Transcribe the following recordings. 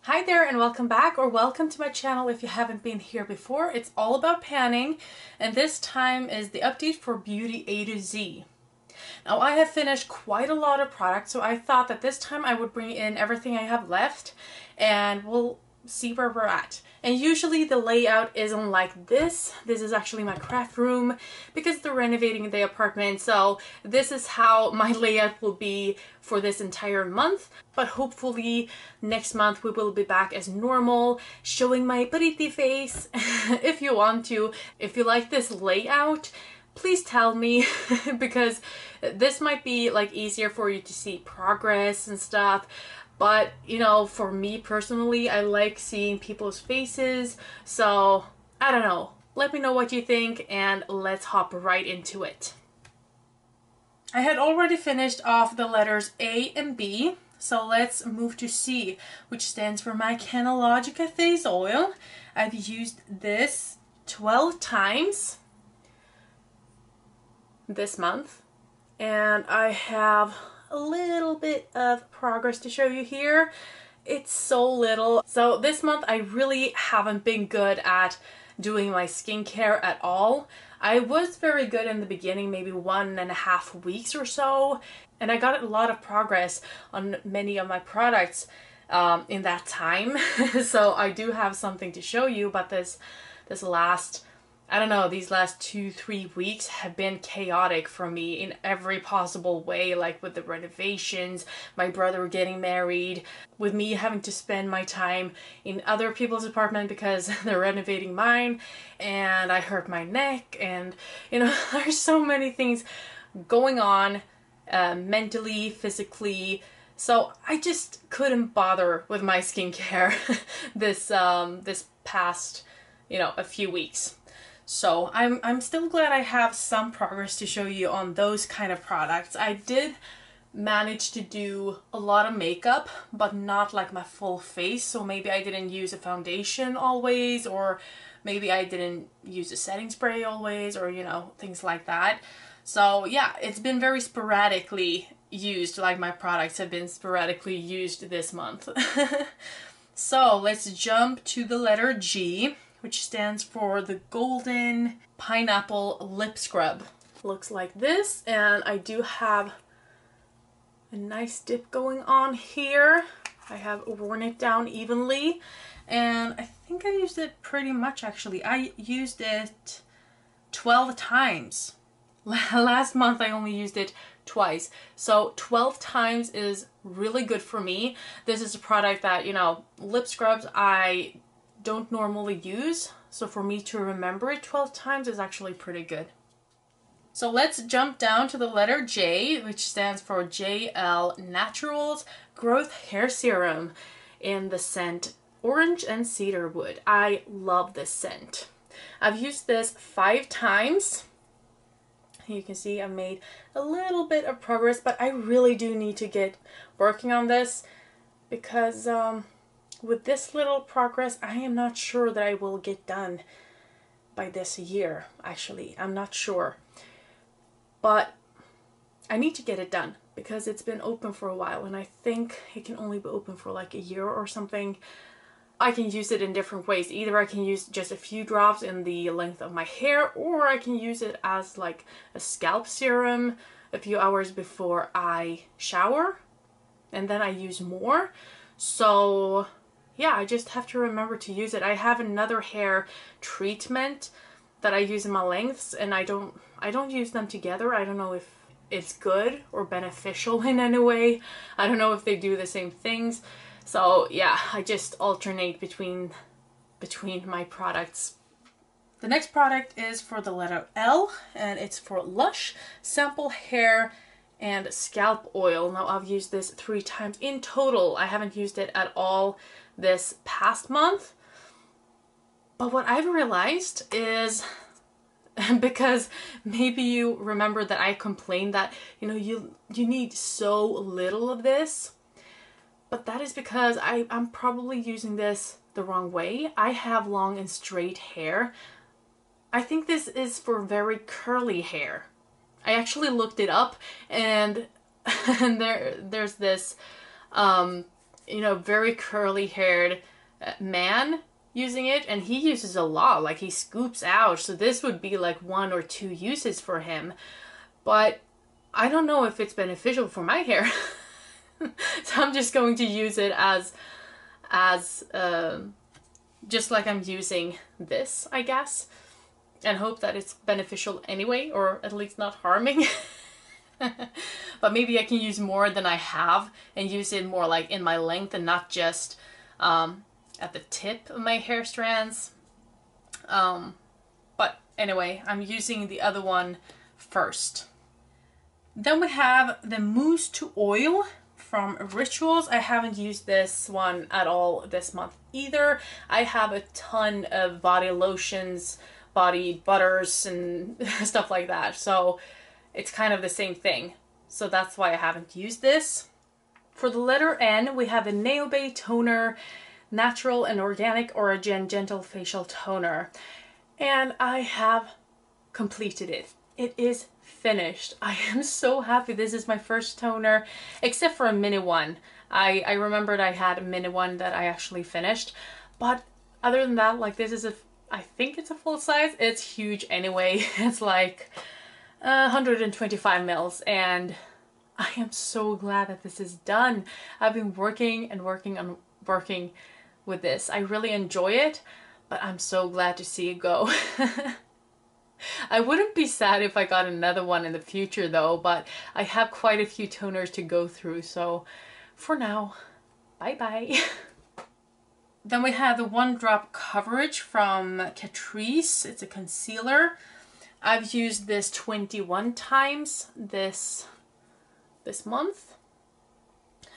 Hi there and welcome back, or welcome to my channel if you haven't been here before. It's all about panning, and this time is the update for Beauty A to Z. Now I have finished quite a lot of products, so I thought that this time I would bring in everything I have left and we'll see where we're at. And usually the layout isn't like this. This is actually my craft room because they're renovating the apartment. So this is how my layout will be for this entire month. But hopefully next month we will be back as normal, showing my pretty face if you want to. If you like this layout, please tell me because this might be like easier for you to see progress and stuff. But, you know, for me personally, I like seeing people's faces. So, I don't know. Let me know what you think and let's hop right into it. I had already finished off the letters A and B. So let's move to C, which stands for my Canological Face Oil. I've used this 12 times this month. And I have a little bit of progress to show you here. It's so little. So this month I really haven't been good at doing my skincare at all. I was very good in the beginning, maybe 1.5 weeks or so, and I got a lot of progress on many of my products in that time. So I do have something to show you, but this last, I don't know, these last 2-3 weeks have been chaotic for me in every possible way, like with the renovations, my brother getting married, with me having to spend my time in other people's apartment because they're renovating mine, and I hurt my neck, and you know, there's so many things going on mentally, physically. So I just couldn't bother with my skincare this past, you know, a few weeks. So I'm still glad I have some progress to show you on those kind of products. I did manage to do a lot of makeup, but not like my full face. So maybe I didn't use a foundation always, or maybe I didn't use a setting spray always, or you know, things like that. So yeah, it's been very sporadically used, like my products have been sporadically used this month. So let's jump to the letter G, which stands for the Golden Pineapple Lip Scrub. Looks like this, and I do have a nice dip going on here. I have worn it down evenly, and I think I used it pretty much actually. I used it 12 times. Last month I only used it twice, so 12 times is really good for me. This is a product that, you know, lip scrubs I don't normally use, so for me to remember it 12 times is actually pretty good. So let's jump down to the letter J, which stands for JL Naturals Growth Hair Serum in the scent Orange and Cedarwood. I love this scent. I've used this 5 times. You can see I made a little bit of progress, but I really do need to get working on this because with this little progress, I am not sure that I will get done by this year, actually. I'm not sure. But I need to get it done because it's been open for a while, and I think it can only be open for like a year or something. I can use it in different ways. Either I can use just a few drops in the length of my hair, or I can use it as like a scalp serum a few hours before I shower, and then I use more. So yeah, I just have to remember to use it. I have another hair treatment that I use in my lengths, and I don't use them together. I don't know if it's good or beneficial in any way. I don't know if they do the same things. So yeah, I just alternate between my products. The next product is for the letter L, and it's for Lush Sample Hair and Scalp Oil. Now I've used this 3 times in total. I haven't used it at all this past month. But what I've realized is, because maybe you remember that I complained that, you know, you need so little of this. But that is because I'm probably using this the wrong way. I have long and straight hair. I think this is for very curly hair. I actually looked it up, and there's this you know, very curly haired man using it, and he uses a lot, like he scoops out, so this would be like 1 or 2 uses for him. But I don't know if it's beneficial for my hair. So I'm just going to use it as just like I'm using this, I guess, and hope that it's beneficial anyway, or at least not harming. But maybe I can use more than I have and use it more like in my length and not just at the tip of my hair strands. But anyway, I'm using the other one first. Then we have the Mousse to Oil from Rituals. I haven't used this one at all this month either. I have a ton of body lotions, body butters, and stuff like that. So it's kind of the same thing. So that's why I haven't used this. For the letter N, we have the Nail Bay Toner, Natural and Organic Origin Gentle Facial Toner. And I have completed it. It is finished. I am so happy. This is my first toner, except for a mini one. I remembered I had a mini one that I actually finished. But other than that, like this is I think it's a full size. It's huge anyway. It's like 125 mils, and I am so glad that this is done. I've been working and working with this. I really enjoy it, but I'm so glad to see it go. I wouldn't be sad if I got another one in the future though, but I have quite a few toners to go through, so for now, bye bye. Then we have the One Drop Coverage from Catrice. It's a concealer. I've used this 21 times this month.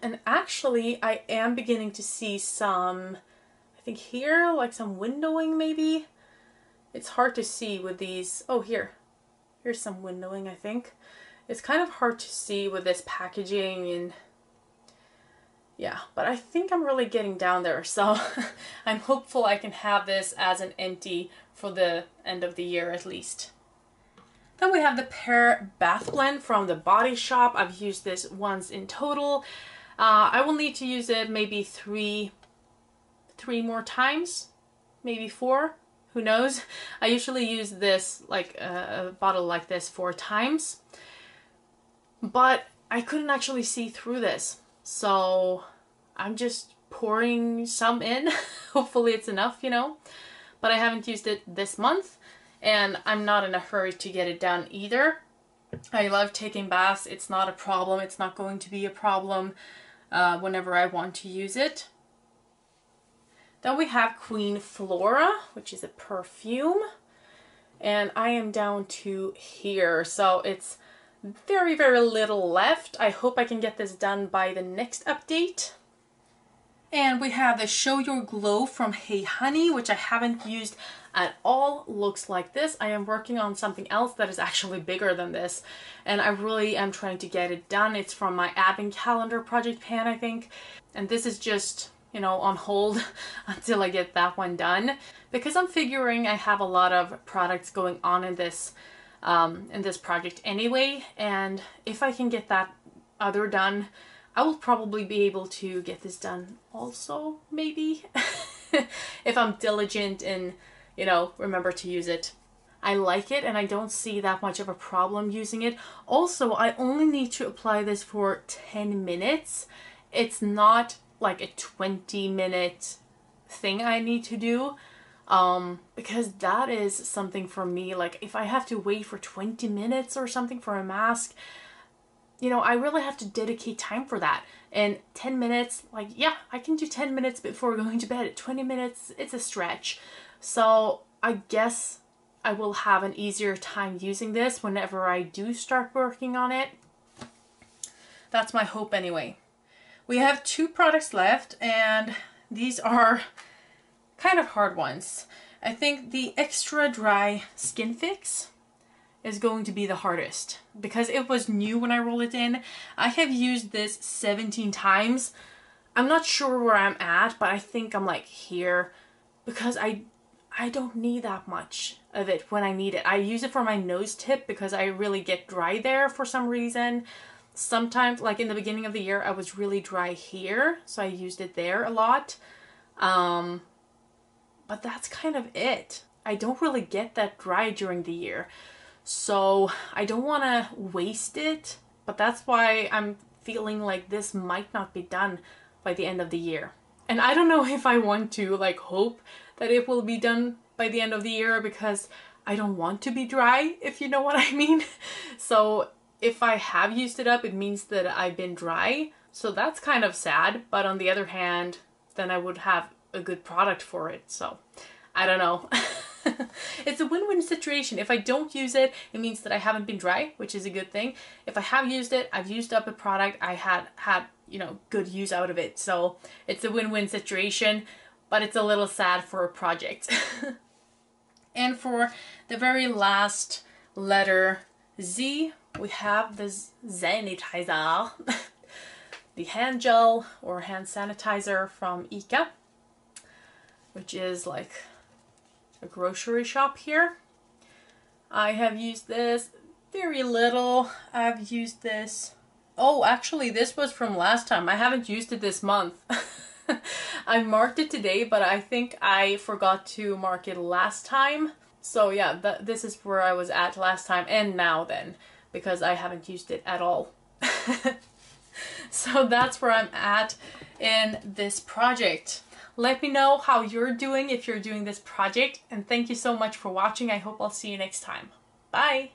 And actually, I am beginning to see some, I think here, like some windowing maybe. It's hard to see with these. Oh, here's some windowing, I think. It's kind of hard to see with this packaging, and yeah, but I think I'm really getting down there. So I'm hopeful I can have this as an empty for the end of the year at least. Then we have the Pear Bath Blend from the Body Shop. I've used this once in total. I will need to use it maybe three more times, maybe 4. Who knows? I usually use this, like a bottle like this, 4 times. But I couldn't actually see through this. So I'm just pouring some in. Hopefully it's enough, you know. But I haven't used it this month. And I'm not in a hurry to get it done either. I love taking baths. It's not a problem. It's not going to be a problem whenever I want to use it. Then we have Queen Flora, which is a perfume. And I am down to here. So it's very, very little left. I hope I can get this done by the next update. And we have the Show Your Glow from Hey Honey, which I haven't used at all. Looks like this. I am working on something else that is actually bigger than this, and I really am trying to get it done. It's from my advent calendar project pan, I think, and this is just, you know, on hold until I get that one done, because I'm figuring I have a lot of products going on in this project anyway, and if I can get that other done, I will probably be able to get this done also, maybe, if I'm diligent and, you know, remember to use it. I like it and I don't see that much of a problem using it. Also, I only need to apply this for 10 minutes. It's not like a 20-minute thing I need to do, because that is something for me. Like if I have to wait for 20 minutes or something for a mask, you know, I really have to dedicate time for that. And 10 minutes, like, yeah, I can do 10 minutes before going to bed. 20 minutes, it's a stretch. So I guess I will have an easier time using this whenever I do start working on it. That's my hope anyway. We have 2 products left, and these are kind of hard ones. I think the Extra Dry Skin Fix is going to be the hardest because it was new when I rolled it in. I have used this 17 times. I'm not sure where I'm at, but I think I'm like here because I don't need that much of it when I need it. I use it for my nose tip because I really get dry there for some reason. Sometimes, like in the beginning of the year, I was really dry here, so I used it there a lot. But that's kind of it. I don't really get that dry during the year, so I don't want to waste it, but that's why I'm feeling like this might not be done by the end of the year. And I don't know if I want to like hope that it will be done by the end of the year, because I don't want to be dry, if you know what I mean. So if I have used it up, it means that I've been dry. So that's kind of sad, but on the other hand, then I would have a good product for it. So I don't know. It's a win-win situation. If I don't use it, it means that I haven't been dry, which is a good thing. If I have used it, I've used up a product, I had you know, good use out of it. So it's a win-win situation, but it's a little sad for a project. And for the very last letter Z, we have the sanitizer, the hand gel or hand sanitizer from ICA, which is like a grocery shop here. I have used this very little. I've used this. Oh, actually, this was from last time. I haven't used it this month. I marked it today, but I think I forgot to mark it last time. So yeah, this is where I was at last time and now then, because I haven't used it at all. So that's where I'm at in this project. Let me know how you're doing if you're doing this project, and thank you so much for watching. I hope I'll see you next time. Bye!